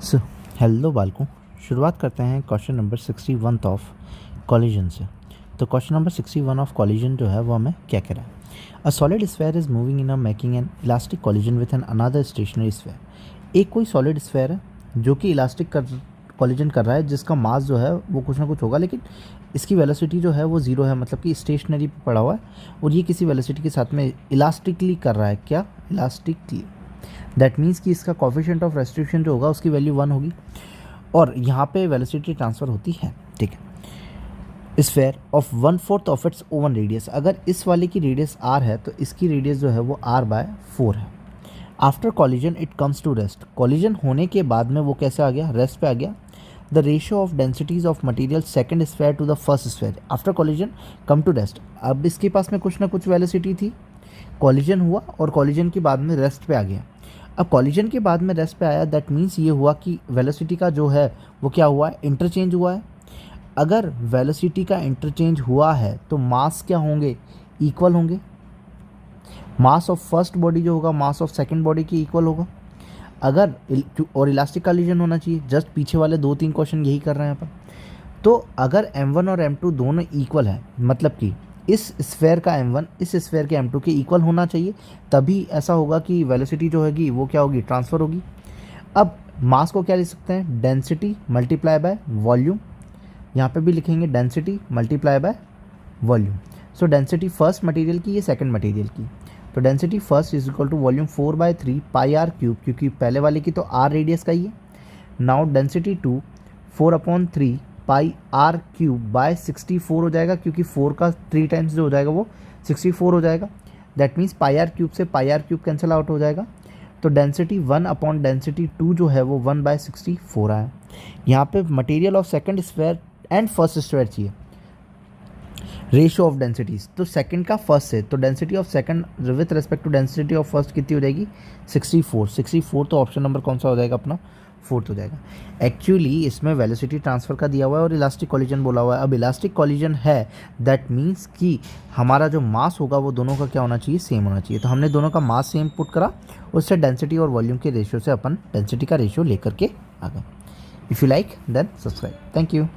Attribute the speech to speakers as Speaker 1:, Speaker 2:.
Speaker 1: So hello बालकों, शुरुआत करते हैं क्वेश्चन नंबर 61 ऑफ कॉलिजन से। तो क्वेश्चन नंबर 61 ऑफ कॉलिजन जो है वो हमें क्या कह रहा है? A solid sphere is moving in a making an elastic collision with an another stationary sphere. एक कोई सॉलिड स्फेयर है जो कि इलास्टिक कॉलिजन कर रहा है, जिसका मास जो है वो कुछ ना कुछ होगा, लेकिन इसकी वेलोसिटी जो है वो ज़ीरो है, मतलब कि स्टेशनरी पे पड़ा हुआ है और ये किसी वेलोसिटी के साथ में इलास्टिकली कर रहा है। क्या? इलास्टिकली। दैट मीन्स कि इसका कोफिशिएंट ऑफ रेस्ट्रिक्शन जो होगा उसकी वैल्यू 1 होगी और यहाँ पे वेलोसिटी ट्रांसफ़र होती है। ठीक है। Sphere of 1/4 of its oven radius, अगर इस वाले की रेडियस r है तो इसकी रेडियस जो है वो r/4 है। After collision it comes to rest, collision होने के बाद में वो कैसे आ गया? रेस्ट पे आ गया। The ratio of densities of material second sphere to the first sphere after collision come to rest. अब इसके पास में कुछ ना कुछ वेलोसिटी थी, कॉलिजन हुआ और कॉलिजन के बाद में रेस्ट पे आ गया। अब कॉलिजन के बाद में रेस्ट पे आया, दैट मीन्स ये हुआ कि वेलोसिटी का जो है वो क्या हुआ है? इंटरचेंज हुआ है। अगर वेलोसिटी का इंटरचेंज हुआ है तो मास क्या होंगे? इक्वल होंगे। मास ऑफ फर्स्ट बॉडी जो होगा मास ऑफ सेकंड बॉडी के इक्वल होगा। अगर और इलास्टिक कॉलिजन होना चाहिए, जस्ट पीछे वाले 2-3 क्वेश्चन यही कर रहे हैं अपन। तो अगर m1 और m2 दोनों इक्वल है, मतलब कि इस स्फेयर का m1 इस स्फेयर के m2 के इक्वल होना चाहिए, तभी ऐसा होगा कि वेलोसिटी जो होगी वो क्या होगी? ट्रांसफ़र होगी। अब मास को क्या लिख सकते हैं? Density multiply by volume. यहाँ पे भी लिखेंगे density multiply by volume. So density first material की, ये सेकंड मटेरियल की, तो density first is equal to volume 4/3 pi r cube, क्योंकि पहले वाले की तो r रेडियस का ही है। Now density 2 4/3 pi r cube by 64 हो जाएगा, क्योंकि 4 का 3 टाइम्स जो हो जाएगा वो 64 हो जाएगा। That means pi r cube से पाई r क्यूब कैंसिल आउट हो जाएगा। तो डेंसिटी 1 अपॉन डेंसिटी 2 जो है वो 1/64 आया। यहाँ पे material of second sphere and first sphere चाहिए, रेशियो ऑफ डेंसिटीज। तो सेकंड का फर्स्ट से, तो density of second with respect to density of first कितनी हो जाएगी? 64। तो ऑप्शन नंबर कौन सा हो जाएगा अपना? 4th हो जाएगा। एक्चुअली इसमें वेलोसिटी ट्रांसफ़र का दिया हुआ है और इलास्टिक कॉलिजन बोला हुआ है। अब इलास्टिक कॉलिजन है, दैट मीन्स कि हमारा जो मास होगा वो दोनों का क्या होना चाहिए? सेम होना चाहिए। तो हमने दोनों का मास सेम पुट करा, उससे डेंसिटी और वॉल्यूम के रेशियो से अपन डेंसिटी का रेशियो लेकर के आ गए। If you like then subscribe. Thank you.